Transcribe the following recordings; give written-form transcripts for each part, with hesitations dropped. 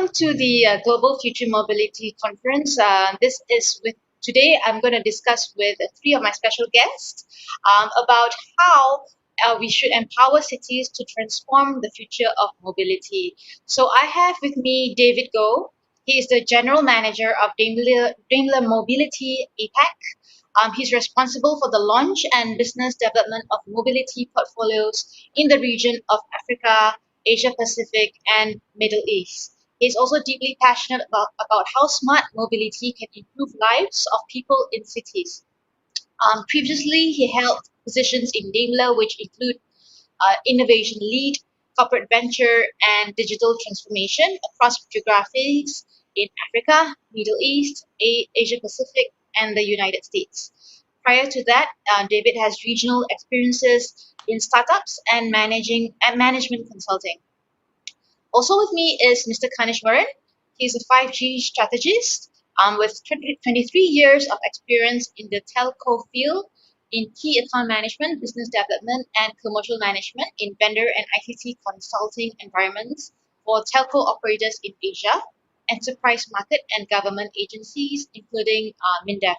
welcome to the Global Future Mobility Conference. Today I'm going to discuss with three of my special guests about how we should empower cities to transform the future of mobility. So I have with me David Goh. He is the General Manager of Daimler Mobility APAC. He's responsible for the launch and business development of mobility portfolios in the region of Africa, Asia Pacific, and Middle East. He's also deeply passionate about how smart mobility can improve lives of people in cities. Previously, he held positions in Daimler, which include innovation lead, corporate venture, and digital transformation across geographies in Africa, Middle East, Asia Pacific, and the United States. Prior to that, David has regional experiences in startups and management consulting. Also with me is Mr. Kanishwaran. He's a 5G strategist with 23 years of experience in the telco field in key account management, business development, and commercial management in vendor and ICT consulting environments for telco operators in Asia, enterprise market, and government agencies, including MINDEF.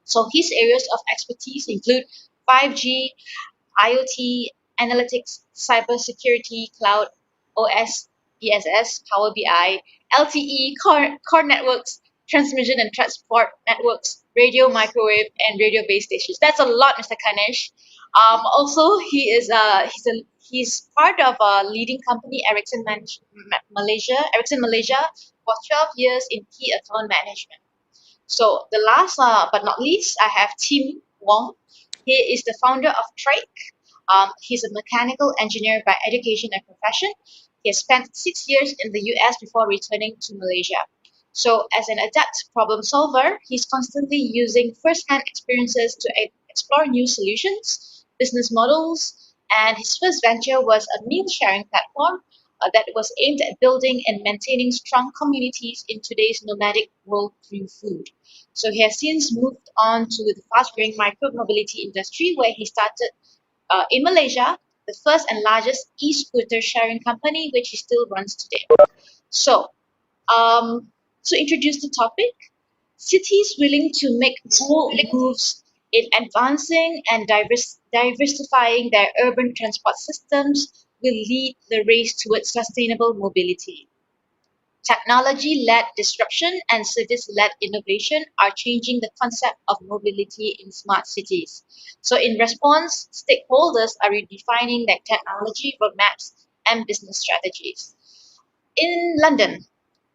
So his areas of expertise include 5G, IoT, analytics, cybersecurity, cloud, OS, ESS, Power BI, LTE, core networks, transmission and transport networks, radio, microwave, and radio base stations. That's a lot, Mr. Kanish. Also, he's part of a leading company, Ericsson Malaysia, for 12 years in key account management. So the last but not least, I have Tim Wong. He is the founder of Trike. He's a mechanical engineer by education and profession. He has spent 6 years in the US before returning to Malaysia. So as an adept problem solver, he's constantly using first-hand experiences to explore new solutions, business models, and his first venture was a meal sharing platform that was aimed at building and maintaining strong communities in today's nomadic world through food. So he has since moved on to the fast-growing micro-mobility industry, where he started in Malaysia, the first and largest e-scooter sharing company, which he still runs today. So, to introduce the topic, cities willing to make bold moves in advancing and diversifying their urban transport systems will lead the race towards sustainable mobility. Technology-led disruption and cities-led innovation are changing the concept of mobility in smart cities. So in response, stakeholders are redefining their technology roadmaps and business strategies. In London,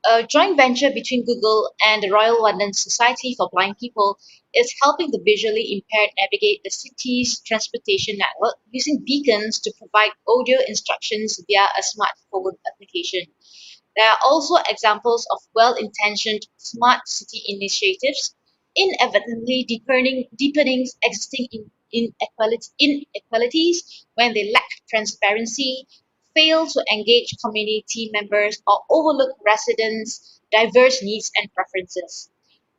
a joint venture between Google and the Royal London Society for Blind People is helping the visually impaired navigate the city's transportation network using beacons to provide audio instructions via a smartphone application. There are also examples of well-intentioned smart city initiatives inadvertently deepening existing inequalities when they lack transparency, fail to engage community members, or overlook residents' diverse needs and preferences.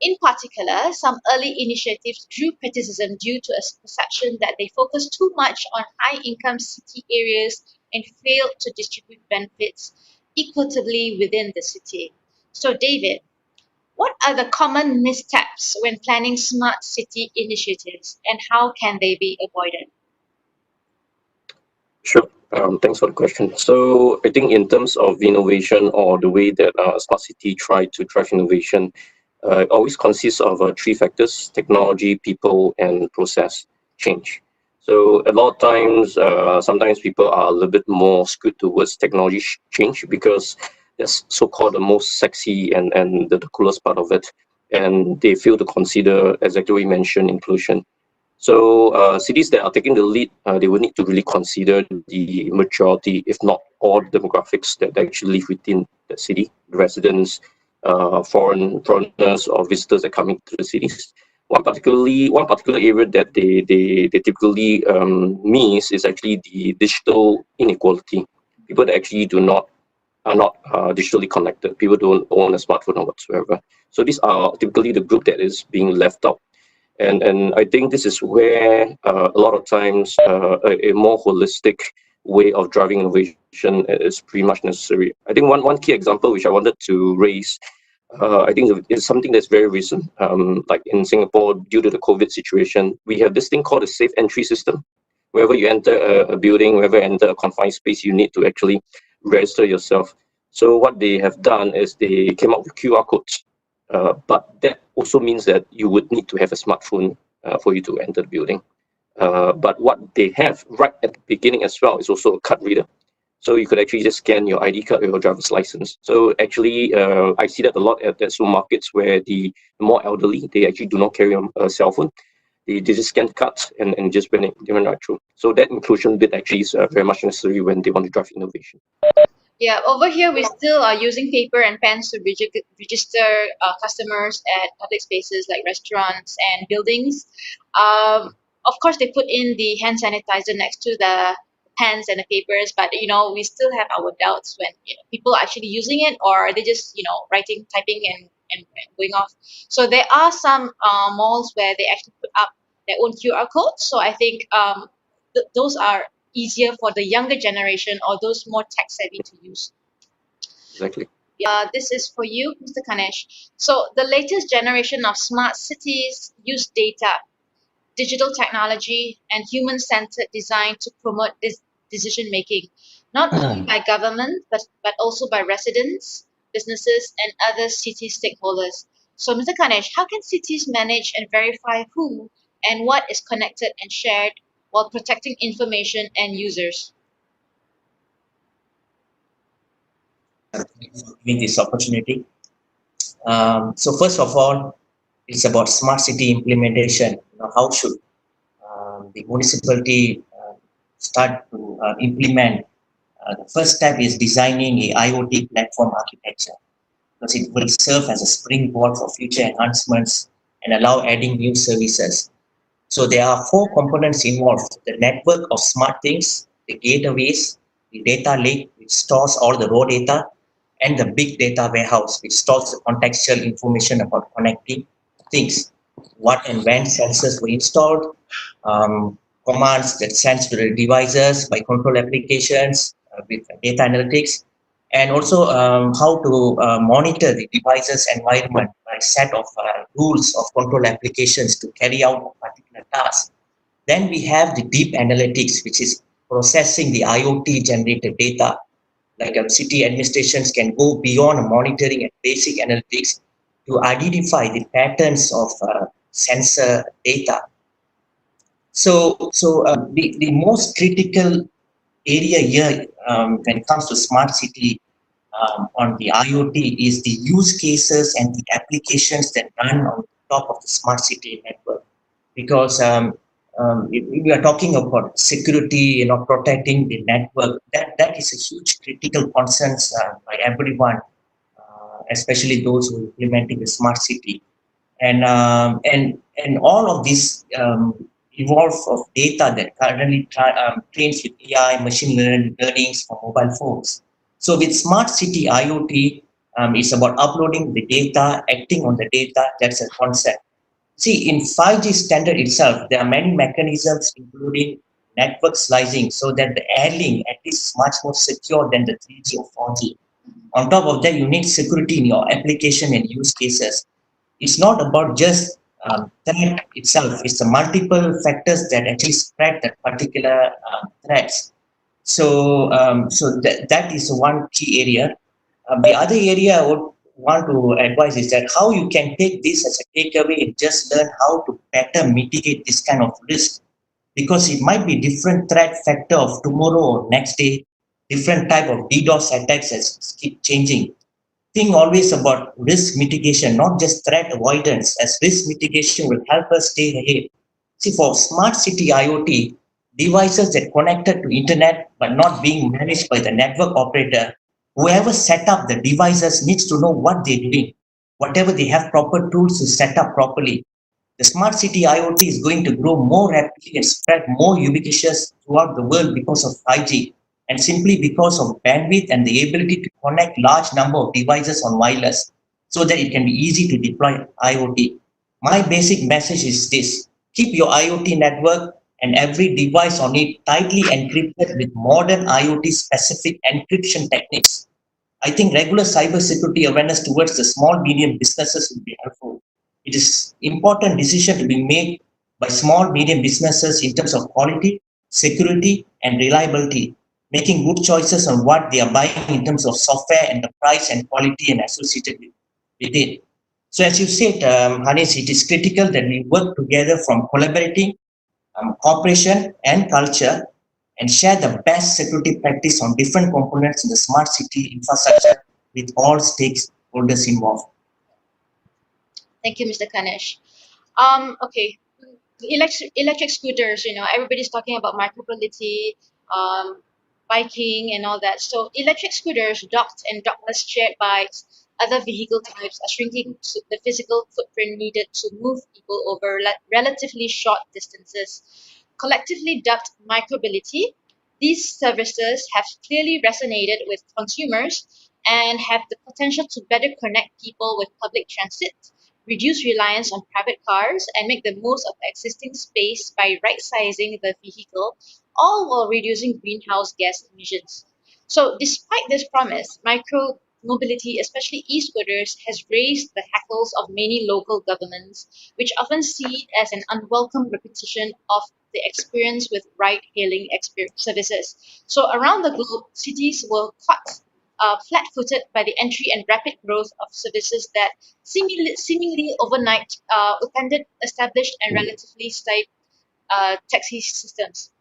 In particular, some early initiatives drew criticism due to a perception that they focus too much on high-income city areas and failed to distribute benefits equitably within the city. So, David, what are the common missteps when planning smart city initiatives, and how can they be avoided? Sure. Thanks for the question. So I think in terms of innovation or the way that smart city try to drive innovation, it always consists of three factors: technology, people, and process change. So a lot of times, sometimes people are a little bit more skewed towards technology change because that's so-called the most sexy and the coolest part of it. And they fail to consider, exactly what you mentioned, inclusion. So cities that are taking the lead, they will need to really consider the majority, if not all, demographics that actually live within the city, residents, foreigners or visitors that come into the cities. One particular area that they typically miss is actually the digital inequality. People that actually are not digitally connected. People don't own a smartphone or whatsoever. So these are typically the group that is being left out. And I think this is where a lot of times a more holistic way of driving innovation is pretty much necessary. I think one key example which I wanted to raise, I think is something that's very recent. Like in Singapore, due to the COVID situation, we have this thing called a safe entry system. Wherever you enter a building, wherever you enter a confined space, you need to actually register yourself. So what they have done is they came up with QR codes. But that also means that you would need to have a smartphone for you to enter the building. But what they have right at the beginning as well is also a card reader. So you could actually just scan your ID card or your driver's license. So actually, I see that a lot at supermarkets where the more elderly, they actually do not carry a cell phone. They just scan cards and just when they run right through. So that inclusion bit actually is very much necessary when they want to drive innovation. Yeah, over here we still are using paper and pens to register customers at public spaces like restaurants and buildings. Of course, they put in the hand sanitizer next to the pens and the papers, but we still have our doubts when people are actually using it, or are they just writing, typing, and going off. So there are some malls where they actually put up their own QR codes. So I think those are easier for the younger generation or those more tech savvy to use. Exactly. This is for you, Mr. Kanesh. So the latest generation of smart cities use data, digital technology, and human-centered design to promote this decision making, not only by government but also by residents, businesses, and other city stakeholders. So, Mr. Kanesh, how can cities manage and verify who and what is connected and shared while protecting information and users? Giving this opportunity. So first of all, it's about smart city implementation. How should the municipality start to implement? The first step is designing a IoT platform architecture, because it will serve as a springboard for future enhancements and allow adding new services. So there are four components involved: the network of smart things, the gateways, the data lake, which stores all the raw data, and the big data warehouse, which stores the contextual information about connecting things. What and when sensors were installed, commands that sends to the devices by control applications with data analytics, and also how to monitor the device's environment by set of rules of control applications to carry out a particular task. Then we have the deep analytics, which is processing the IoT generated data. Like city administrations can go beyond monitoring and basic analytics to identify the patterns of sensor data. So the most critical area here when it comes to smart city on the IoT is the use cases and the applications that run on top of the smart city network. Because we are talking about security, protecting the network. That is a huge critical concern by everyone, especially those who are implementing the smart city. And all of this evolve of data that currently trains with AI, machine learnings for mobile phones. So with smart city IoT, it's about uploading the data, acting on the data. That's a concept. See, in 5G standard itself, there are many mechanisms, including network slicing, so that the airlink at least is much more secure than the 3G or 4G. On top of that, you need security in your application and use cases. It's not about just threat itself. It's the multiple factors that actually spread that particular threats. So that is one key area. The other area I would want to advise is that how you can take this as a takeaway and just learn how to better mitigate this kind of risk, because it might be different threat factor of tomorrow or next day, different type of DDoS attacks that keep changing. Think always about risk mitigation, not just threat avoidance, as risk mitigation will help us stay ahead. See, for smart city IoT, devices that connected to internet but not being managed by the network operator, whoever set up the devices needs to know what they're doing, whatever they have proper tools to set up properly. The smart city IoT is going to grow more rapidly and spread more ubiquitous throughout the world because of 5G, and simply because of bandwidth and the ability to connect large number of devices on wireless, so that it can be easy to deploy IoT. My basic message is this: keep your IoT network and every device on it tightly encrypted with modern IoT-specific encryption techniques. I think regular cybersecurity awareness towards the small medium businesses will be helpful. It is important decision to be made by small medium businesses in terms of quality, security, and reliability, making good choices on what they are buying in terms of software and the price and quality and associated with it. So as you said, Hanis, it is critical that we work together from collaborating, cooperation and culture, and share the best security practice on different components in the smart city infrastructure with all stakeholders involved. Thank you, Mr. Kanesh. Okay, electric scooters. Everybody's talking about micromobility, biking, and all that. So electric scooters, docked and dockless shared bikes, other vehicle types are shrinking the physical footprint needed to move people over relatively short distances. Collectively dubbed micromobility, these services have clearly resonated with consumers and have the potential to better connect people with public transit, reduce reliance on private cars, and make the most of existing space by right-sizing the vehicle, all while reducing greenhouse gas emissions. So, despite this promise, micro mobility, especially e-scooters, has raised the hackles of many local governments, which often see it as an unwelcome repetition of the experience with ride-hailing services. So, around the globe, cities were caught flat-footed by the entry and rapid growth of services that seemingly overnight upended established and relatively stable taxi systems.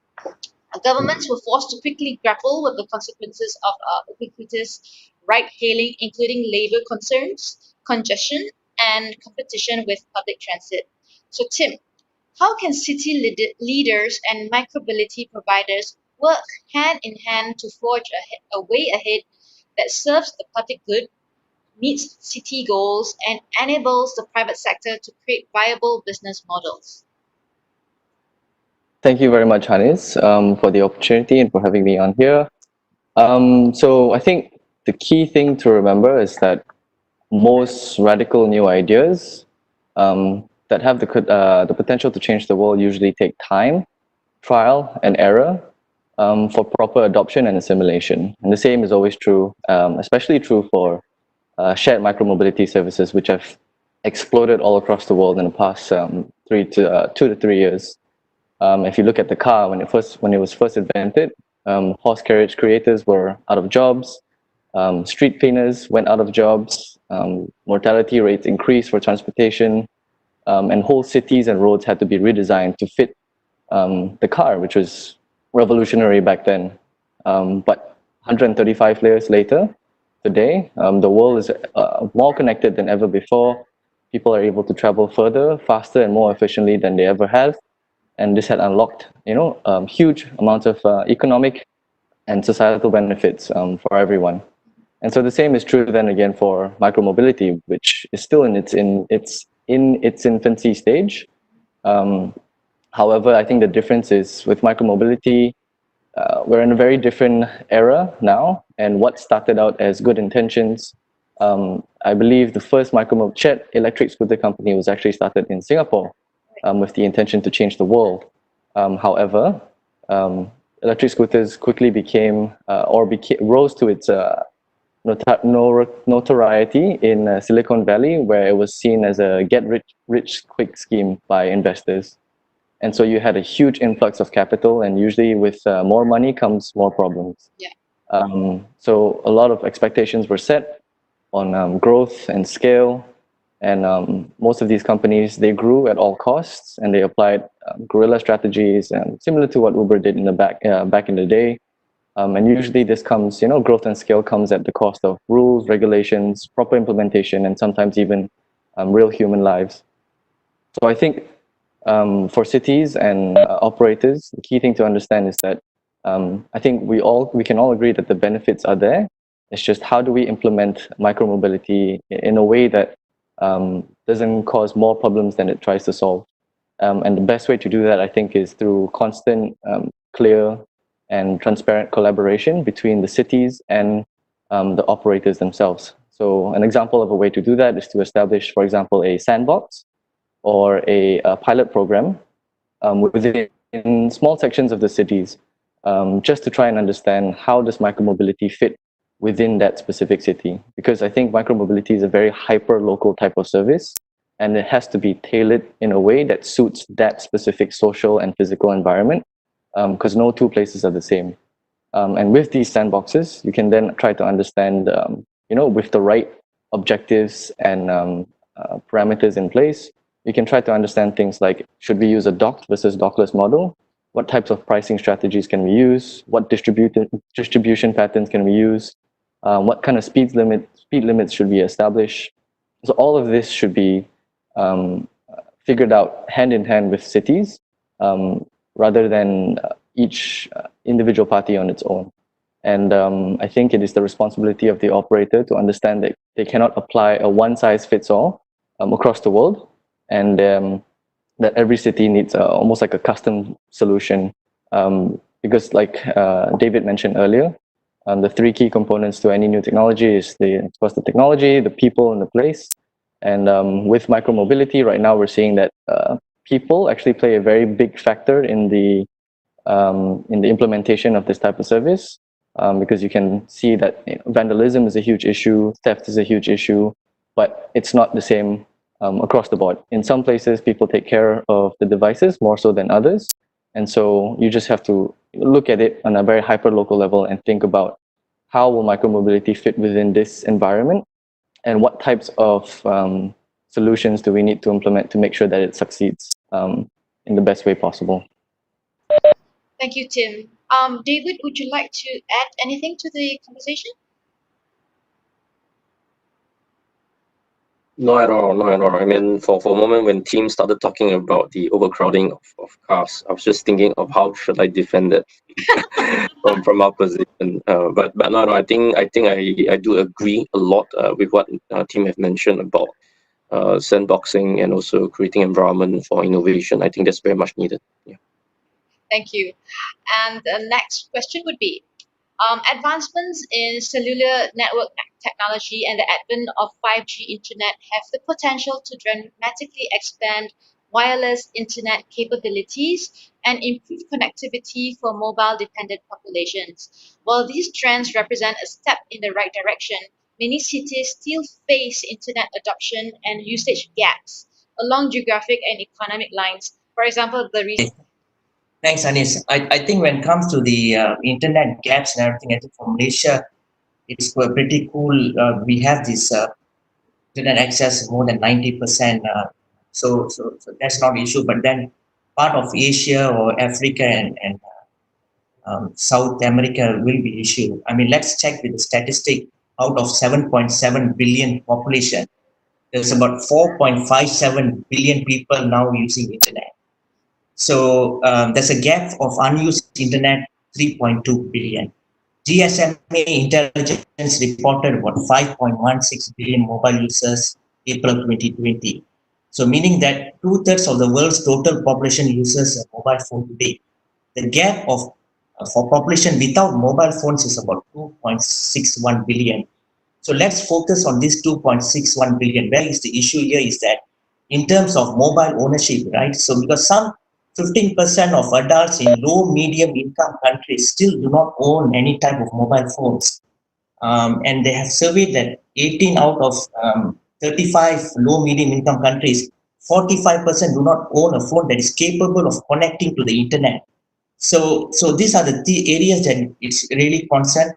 Governments were forced to quickly grapple with the consequences of ubiquitous ride-hailing, including labor concerns, congestion, and competition with public transit. So, Tim, how can city leaders and micromobility providers work hand in hand to forge a way ahead that serves the public good, meets city goals, and enables the private sector to create viable business models? Thank you very much, Hanis, for the opportunity and for having me on here. So I think the key thing to remember is that most radical new ideas that have the potential to change the world usually take time, trial, and error for proper adoption and assimilation. And the same is always true, especially true for shared micromobility services, which have exploded all across the world in the past 2 to 3 years. If you look at the car, when it was first invented, horse carriage creators were out of jobs, street cleaners went out of jobs, mortality rates increased for transportation, and whole cities and roads had to be redesigned to fit the car, which was revolutionary back then. But 135 years later, today, the world is more connected than ever before. People are able to travel further, faster, and more efficiently than they ever have. And this had unlocked, huge amounts of economic and societal benefits for everyone. And so the same is true then again for micromobility, which is still in its infancy stage. However, I think the difference is with micromobility, we're in a very different era now, and what started out as good intentions, I believe the first shared electric scooter company was actually started in Singapore with the intention to change the world. However, electric scooters quickly rose to its notoriety in Silicon Valley, where it was seen as a get-rich quick scheme by investors. And so you had a huge influx of capital, and usually with more money comes more problems. Yeah. So a lot of expectations were set on growth and scale, and most of these companies, they grew at all costs, and they applied guerrilla strategies, similar to what Uber did in the back in the day. And usually this comes, growth and scale comes at the cost of rules, regulations, proper implementation, and sometimes even real human lives. So I think for cities and operators, the key thing to understand is that I think we can all agree that the benefits are there. It's just how do we implement micromobility in a way that doesn't cause more problems than it tries to solve. And the best way to do that, I think, is through constant, clear, and transparent collaboration between the cities and the operators themselves. So an example of a way to do that is to establish, for example, a sandbox or a pilot program within in small sections of the cities, just to try and understand how does micromobility fit within that specific city. Because I think micromobility is a very hyper-local type of service, and it has to be tailored in a way that suits that specific social and physical environment, because no two places are the same. And with these sandboxes, you can then try to understand, with the right objectives and parameters in place, you can try to understand things like, should we use a docked versus dockless model? What types of pricing strategies can we use? What distribution patterns can we use? What kind of speed limits should we establish? So all of this should be figured out hand in hand with cities, rather than each individual party on its own. And I think it is the responsibility of the operator to understand that they cannot apply a one-size-fits-all across the world, and that every city needs almost like a custom solution. Because like David mentioned earlier, the three key components to any new technology is of course, the technology, the people, and the place. And with micromobility, right now we're seeing that people actually play a very big factor in the implementation of this type of service, because you can see that vandalism is a huge issue, theft is a huge issue, but it's not the same across the board. In some places, people take care of the devices more so than others, and so you just have to look at it on a very hyper-local level and think about how will micromobility fit within this environment, and what types of solutions do we need to implement to make sure that it succeeds in the best way possible. Thank you, Tim. David, would you like to add anything to the conversation? No at all, no at all. I mean, for a moment when Tim started talking about the overcrowding of cars, I was just thinking of how should I defend it from our position. But no, I think I do agree a lot with what Tim have mentioned about sandboxing and also creating environment for innovation. I think that's very much needed. Yeah. Thank you. And the next question would be, advancements in cellular network technology and the advent of 5G internet have the potential to dramatically expand wireless internet capabilities and improve connectivity for mobile-dependent populations. While these trends represent a step in the right direction, many cities still face internet adoption and usage gaps along geographic and economic lines. For example, the recent Thanks, Anis. I think when it comes to the internet gaps and everything, I think for Malaysia, it's pretty cool. We have this internet access more than 90%. So that's not an issue. But then part of Asia or Africa and South America will be issue. I mean, let's check with the statistic. Out of 7.7 billion population, there's about 4.57 billion people now using internet. So there's a gap of unused internet, 3.2 billion. GSMA Intelligence reported about 5.16 billion mobile users April 2020. So meaning that 2/3 of the world's total population uses a mobile phone today. The gap of for population without mobile phones is about 2.61 billion. So let's focus on this 2.61 billion. Where is the issue here is that in terms of mobile ownership, right? So because some 15% of adults in low medium income countries still do not own any type of mobile phones. And they have surveyed that 18 out of 35 low medium income countries, 45% do not own a phone that is capable of connecting to the internet. So these are the areas that it's really concerned.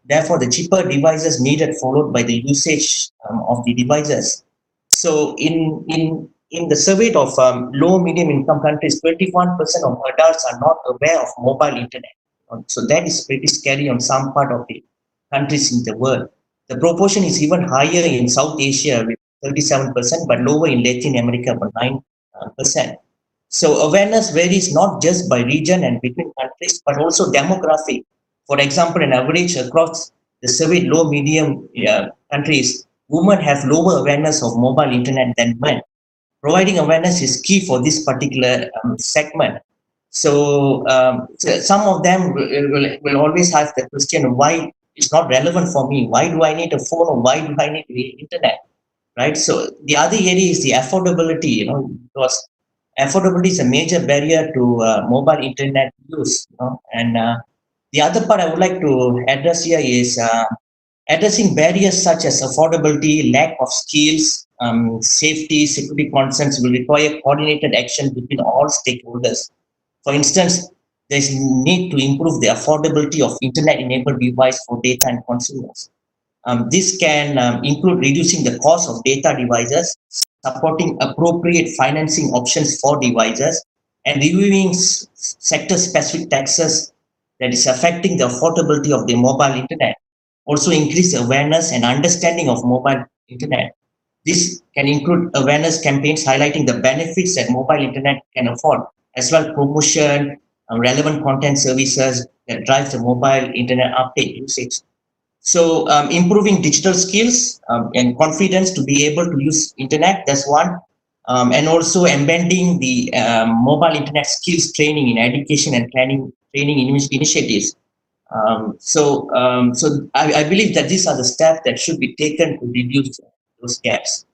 Therefore the cheaper devices needed, followed by the usage of the devices. So in the survey of low medium income countries, 21% of adults are not aware of mobile internet. So that is pretty scary on some part of the countries in the world. The proportion is even higher in South Asia with 37%, but lower in Latin America by 9%. So awareness varies not just by region and between countries, but also demographic. For example, an average across the surveyed low medium countries, women have lower awareness of mobile internet than men. Providing awareness is key for this particular segment. So some of them will always have the question, why it's not relevant for me? Why do I need a phone, or why do I need the internet? Right. So the other area is the affordability, because affordability is a major barrier to mobile internet use. And the other part I would like to address here is addressing barriers such as affordability, lack of skills, safety, security concerns will require coordinated action between all stakeholders. For instance, there is need to improve the affordability of internet-enabled device for data and consumers. This can include reducing the cost of data devices, supporting appropriate financing options for devices, and reviewing sector-specific taxes that is affecting the affordability of the mobile internet. Also increase awareness and understanding of mobile internet. This can include awareness campaigns highlighting the benefits that mobile internet can afford, as well promotion, relevant content services that drive the mobile internet uptake usage. So improving digital skills and confidence to be able to use internet, that's one. And also embedding the mobile internet skills training in education and training initiatives. So I believe that these are the steps that should be taken to reduce those gaps.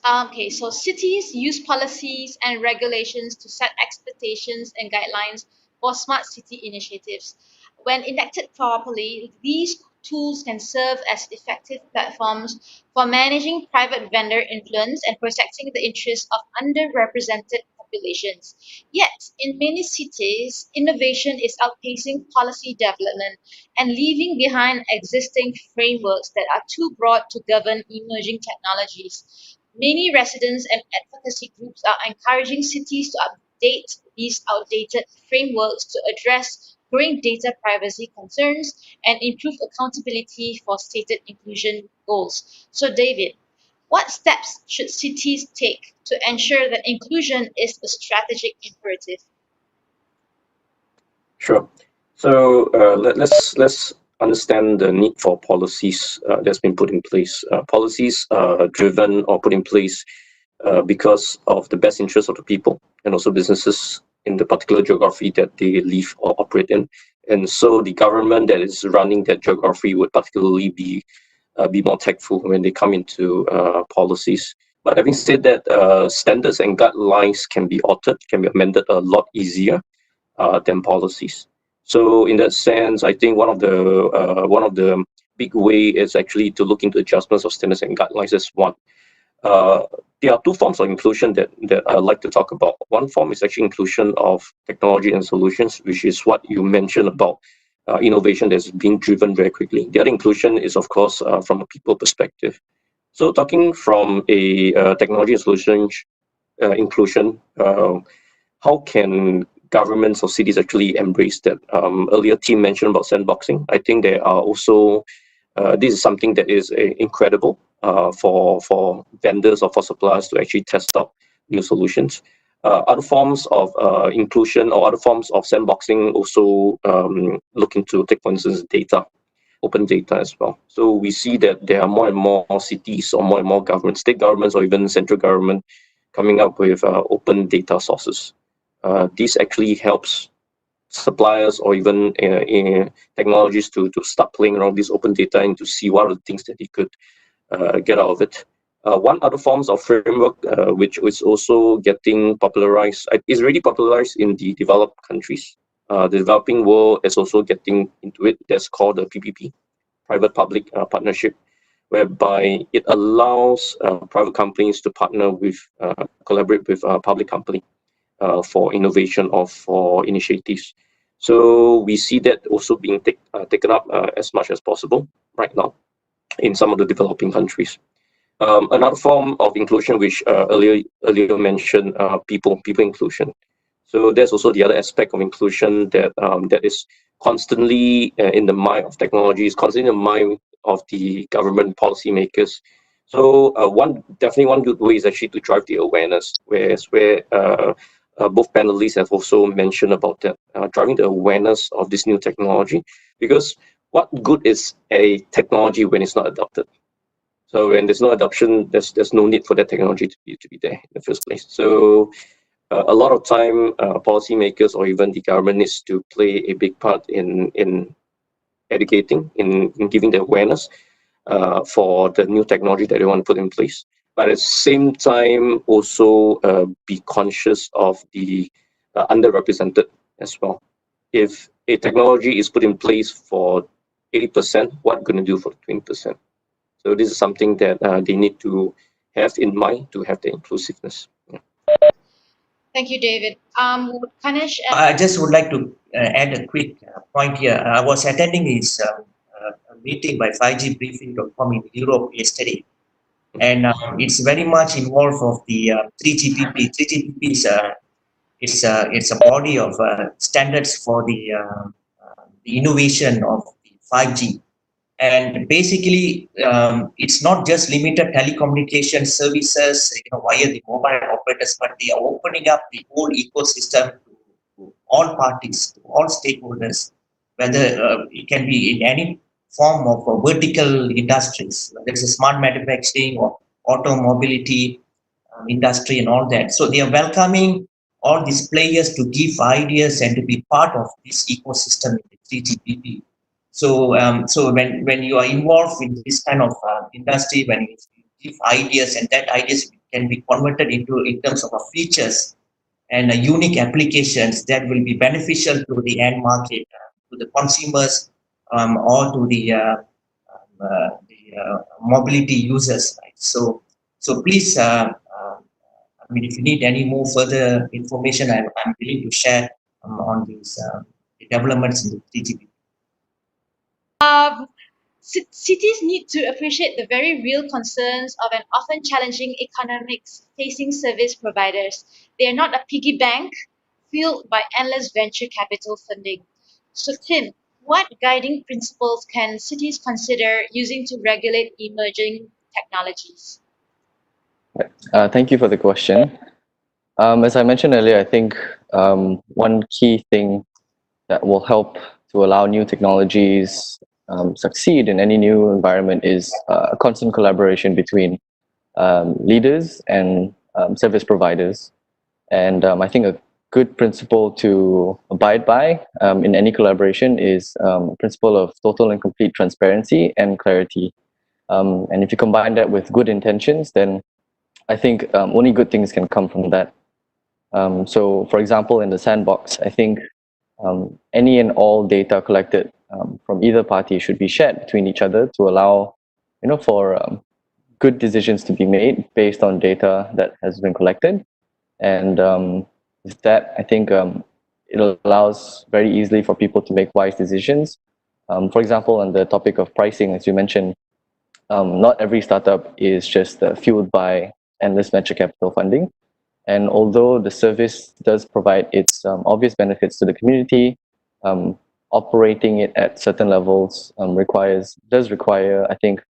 Okay, so cities use policies and regulations to set expectations and guidelines for smart city initiatives. When enacted properly, these tools can serve as effective platforms for managing private vendor influence and protecting the interests of underrepresented populations. Yet, in many cities, innovation is outpacing policy development and leaving behind existing frameworks that are too broad to govern emerging technologies. Many residents and advocacy groups are encouraging cities to update these outdated frameworks to address growing data privacy concerns and improve accountability for stated inclusion goals. So, David, what steps should cities take to ensure that inclusion is a strategic imperative? Sure. So let's understand the need for policies that's been put in place. Policies are driven or put in place because of the best interest of the people and also businesses in the particular geography that they live or operate in. And so the government that is running that geography would particularly be more tactful when they come into policies. But having said that, standards and guidelines can be altered, can be amended a lot easier than policies. So in that sense, I think one of the big way is actually to look into adjustments of standards and guidelines as one. Uh, there are two forms of inclusion that I like to talk about. One form is actually inclusion of technology and solutions, which is what you mentioned about innovation that's being driven very quickly. The other inclusion is, of course, from a people perspective. So talking from a technology and solutions inclusion, how can governments or cities actually embrace that? Earlier, team mentioned about sandboxing. I think there are also this is something that is incredible for vendors or for suppliers to actually test out new solutions. Other forms of inclusion or other forms of sandboxing also look into, take for instance, data, open data as well. So we see that there are more and more cities or more and more governments, state governments or even central government coming up with open data sources. This actually helps suppliers or even technologies to start playing around this open data and to see what are the things that they could get out of it. One other forms of framework which is also getting popularized, is already popularized in the developed countries. The developing world is also getting into it. That's called the PPP, private-public partnership, whereby it allows private companies to partner with, collaborate with a public company for innovation or for initiatives. So we see that also being taken up as much as possible right now in some of the developing countries. Another form of inclusion, which earlier mentioned, people inclusion. So there's also the other aspect of inclusion that is constantly in the mind of technology, is constantly in the mind of the government policymakers. So definitely one good way is actually to drive the awareness, where both panelists have also mentioned about that, driving the awareness of this new technology. Because what good is a technology when it's not adopted? So when there's no adoption, there's no need for that technology to be there in the first place. So a lot of time policymakers or even the government needs to play a big part in educating, in giving the awareness for the new technology that they want to put in place. But at the same time, also be conscious of the underrepresented as well. If a technology is put in place for 80%, what going to do for 20%? So this is something that they need to have in mind to have the inclusiveness. Yeah. Thank you, David. Kanesh, I just would like to add a quick point here. I was attending this meeting by 5Gbriefing.com in Europe yesterday, and it's very much involved of the 3GPP. 3GPP is it's a body of standards for the innovation of the 5G. And basically, it's not just limited telecommunication services, via the mobile operators, but they are opening up the whole ecosystem to all parties, to all stakeholders, whether it can be in any form of vertical industries, whether it's a smart manufacturing or auto mobility industry and all that. So they are welcoming all these players to give ideas and to be part of this ecosystem in the 3GPP. So when you are involved in this kind of industry, when you give ideas and that ideas can be converted into in terms of features and unique applications that will be beneficial to the end market, to the consumers, or to the mobility users. Right? So please, I mean, if you need any more further information, I'm willing to share on these developments in the 3GPP. cities need to appreciate the very real concerns of an often challenging economics facing service providers. They are not a piggy bank fueled by endless venture capital funding. So, Tim, what guiding principles can cities consider using to regulate emerging technologies? Thank you for the question. As I mentioned earlier, I think one key thing that will help to allow new technologies succeed in any new environment is a constant collaboration between leaders and service providers. And I think a good principle to abide by in any collaboration is principle of total and complete transparency and clarity. And if you combine that with good intentions, then I think only good things can come from that. So, for example, in the sandbox, I think any and all data collected from either party should be shared between each other to allow, for good decisions to be made based on data that has been collected. And with that, I think it allows very easily for people to make wise decisions. For example, on the topic of pricing, as you mentioned, not every startup is just fueled by endless venture capital funding. And although the service does provide its obvious benefits to the community, operating it at certain levels does require, I think,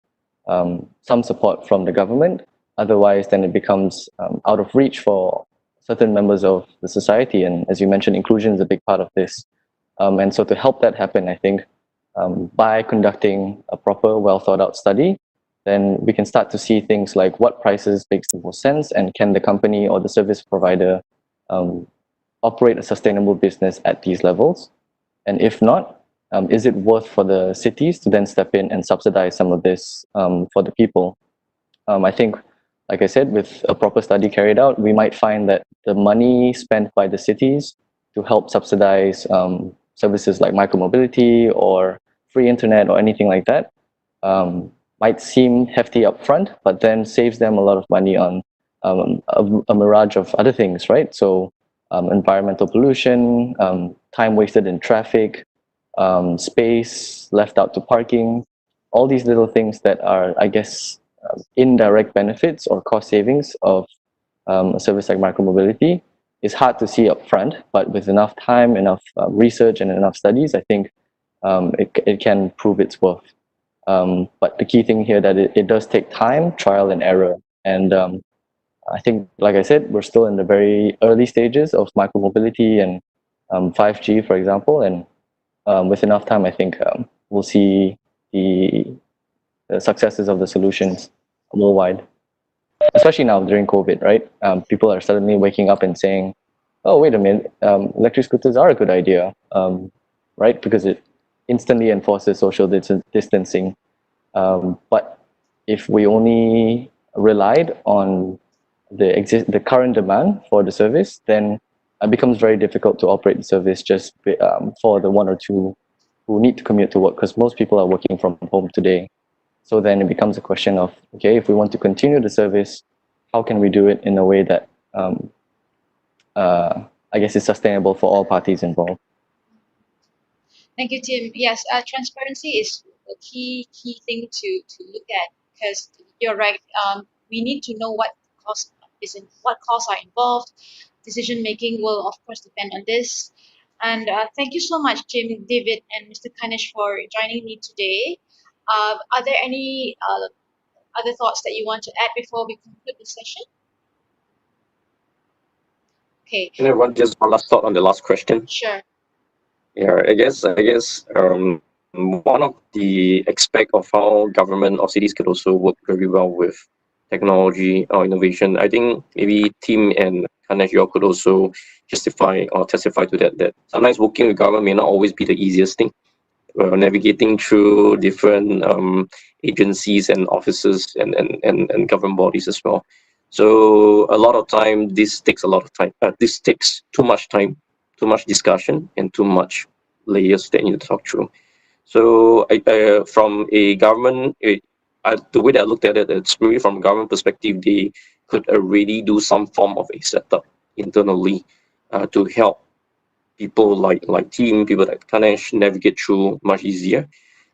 some support from the government. Otherwise, then it becomes out of reach for certain members of the society. And as you mentioned, inclusion is a big part of this. And so to help that happen, I think by conducting a proper, well thought out study, then we can start to see things like what prices makes the most sense, and can the company or the service provider operate a sustainable business at these levels? And if not, is it worth for the cities to then step in and subsidize some of this for the people? I think, like I said, with a proper study carried out, we might find that the money spent by the cities to help subsidize services like micromobility or free internet or anything like that might seem hefty upfront, but then saves them a lot of money on a mirage of other things, right? So environmental pollution, time wasted in traffic, space left out to parking, all these little things that are, I guess, indirect benefits or cost savings of a service like micromobility is hard to see upfront, but with enough time, enough research, and enough studies, I think it can prove its worth. But the key thing here that it does take time, trial and error. And I think, like I said, we're still in the very early stages of micromobility and 5G, for example. And with enough time, I think we'll see the successes of the solutions worldwide. Especially now during COVID, right? People are suddenly waking up and saying, oh, wait a minute, electric scooters are a good idea, right? Because it instantly enforces social distancing. But if we only relied on the current demand for the service, then it becomes very difficult to operate the service just for the one or two who need to commute to work, because most people are working from home today. So then it becomes a question of, okay, if we want to continue the service, how can we do it in a way that I guess is sustainable for all parties involved? Thank you, Tim. Yes, transparency is a key thing to look at, because you're right. We need to know what costs are involved. Decision making will of course depend on this. And thank you so much, Tim, David, and Mr. Kanish for joining me today. Are there any other thoughts that you want to add before we conclude the session? Okay, You know what? Just one last thought on the last question. sure. Yeah, I guess one of the aspect of how government or cities could also work very well with technology or innovation. I think maybe Tim and Kanesh, you all could also justify or testify to that sometimes working with government may not always be the easiest thing. Navigating through different agencies and offices and government bodies as well. So a lot of time, this takes a lot of time. This takes too much time, too much discussion, and too much layers that you need to talk through. So from a government, the way that I looked at it, it's really from a government perspective, they could already do some form of a setup internally to help people like Team, people like Kanesh navigate through much easier.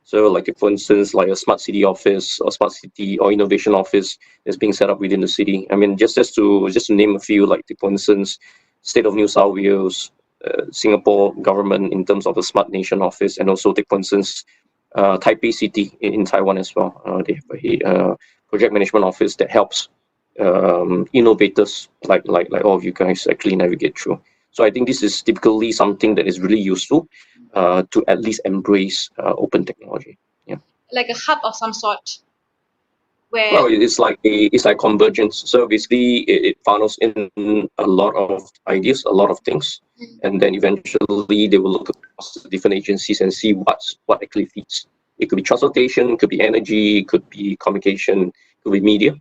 So like for instance, like a smart city office or smart city or innovation office that's being set up within the city. I mean, just to name a few, like for instance, State of New South Wales, Singapore government in terms of the Smart Nation office, and also take for instance, Taipei City in Taiwan as well. They have a project management office that helps innovators like all of you guys actually navigate through. So I think this is typically something that is really useful to at least embrace open technology. Yeah. Like a hub of some sort, where Well, it's like convergence. So basically, it funnels in a lot of ideas, a lot of things, and then eventually they will look across the different agencies and see what actually fits. It could be transportation, it could be energy, it could be communication, it could be media.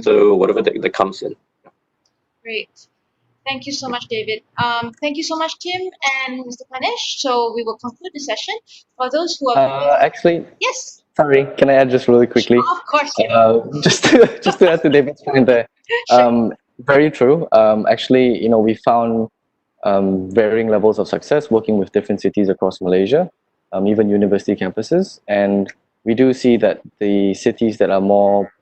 So whatever that comes in. Great. Thank you so much, David. Thank you so much, Tim and Mr. Panesh. So we will conclude the session. For those who are Actually, yes, sorry, can I add just really quickly? of course. Just to add to David's point there. Very true. Actually, we found varying levels of success working with different cities across Malaysia, even university campuses, and we do see that the cities that are more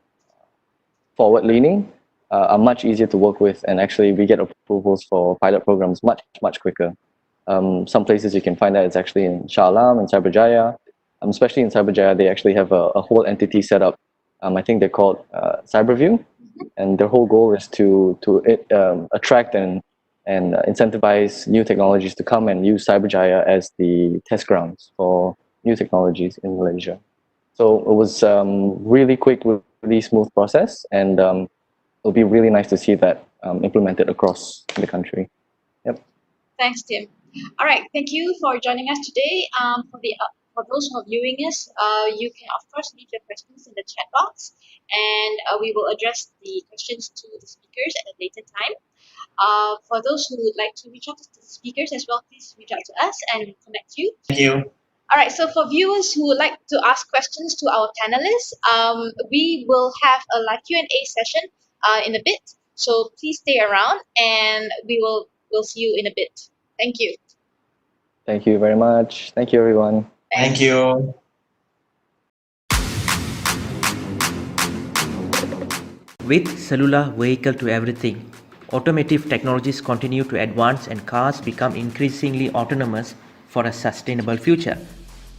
forward-leaning are much easier to work with, and actually we get approvals for pilot programs much quicker. Some places you can find that it's actually in Shah Alam and Cyberjaya. Especially in Cyberjaya, they actually have a whole entity set up. I think they're called Cyberview, and their whole goal is to attract and incentivize new technologies to come and use Cyberjaya as the test grounds for new technologies in Malaysia. So it was really quick, really smooth process, and it'll be really nice to see that implemented across the country. Yep. Thanks, Tim. All right, thank you for joining us today. For those who are viewing us, you can of course leave your questions in the chat box, and we will address the questions to the speakers at a later time. For those who would like to reach out to the speakers as well, please reach out to us and we'll connect you. Thank you. All right, so for viewers who would like to ask questions to our panelists, we will have a live Q&A session in a bit. So please stay around, and we'll see you in a bit. Thank you. Thank you very much. Thank you, everyone. Thank you. With cellular vehicle to everything, automotive technologies continue to advance and cars become increasingly autonomous for a sustainable future.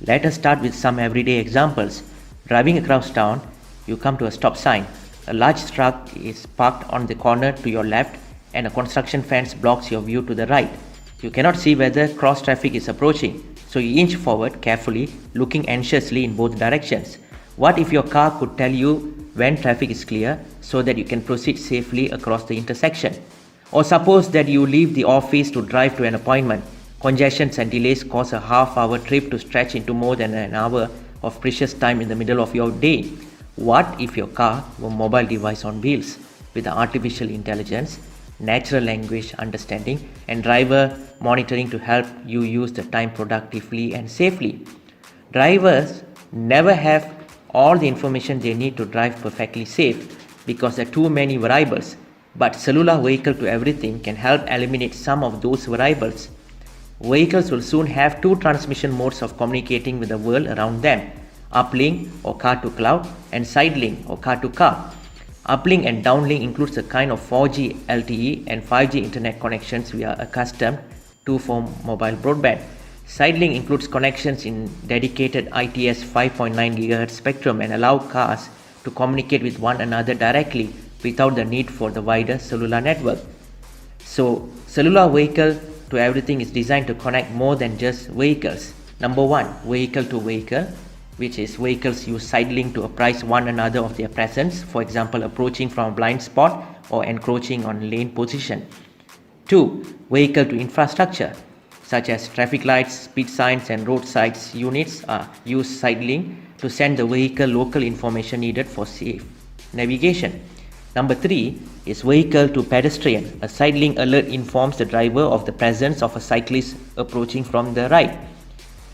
Let us start with some everyday examples. Driving across town, you come to a stop sign. A large truck is parked on the corner to your left and a construction fence blocks your view to the right. You cannot see whether cross traffic is approaching, so you inch forward carefully, looking anxiously in both directions. What if your car could tell you when traffic is clear so that you can proceed safely across the intersection? Or suppose that you leave the office to drive to an appointment. Congestions and delays cause a half-hour trip to stretch into more than an hour of precious time in the middle of your day. What if your car were a mobile device on wheels with the artificial intelligence, natural language understanding, and driver monitoring to help you use the time productively and safely? Drivers never have all the information they need to drive perfectly safe because there are too many variables, but cellular vehicle to everything can help eliminate some of those variables. Vehicles will soon have two transmission modes of communicating with the world around them: uplink or car to cloud, and sidelink or car to car. Uplink and downlink includes the kind of 4G LTE and 5G internet connections we are accustomed to for mobile broadband. Sidelink includes connections in dedicated ITS 5.9 GHz spectrum and allow cars to communicate with one another directly without the need for the wider cellular network. So, cellular vehicle to everything is designed to connect more than just vehicles. Number one, vehicle to vehicle, which is vehicles use sidelink to apprise one another of their presence, for example, approaching from a blind spot or encroaching on lane position. Two, vehicle to infrastructure, such as traffic lights, speed signs, and roadside units use sidelink to send the vehicle local information needed for safe navigation. Number three is vehicle to pedestrian. A sidelink alert informs the driver of the presence of a cyclist approaching from the right.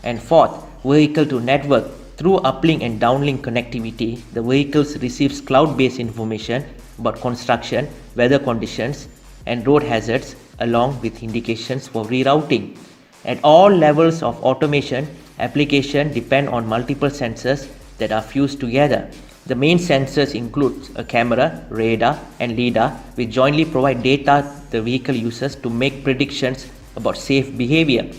And fourth, vehicle to network. Through uplink and downlink connectivity, the vehicles receives cloud-based information about construction, weather conditions, and road hazards, along with indications for rerouting. At all levels of automation, application depend on multiple sensors that are fused together. The main sensors include a camera, radar, and LiDAR, which jointly provide data the vehicle uses to make predictions about safe behavior.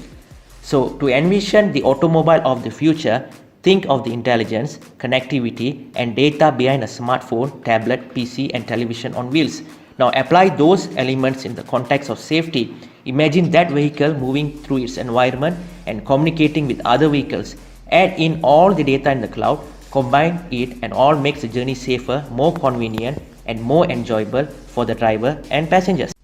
So, to envision the automobile of the future, think of the intelligence, connectivity, and data behind a smartphone, tablet, PC, and television on wheels. Now, apply those elements in the context of safety. Imagine that vehicle moving through its environment and communicating with other vehicles. Add in all the data in the cloud, combine it, and all makes the journey safer, more convenient, and more enjoyable for the driver and passengers.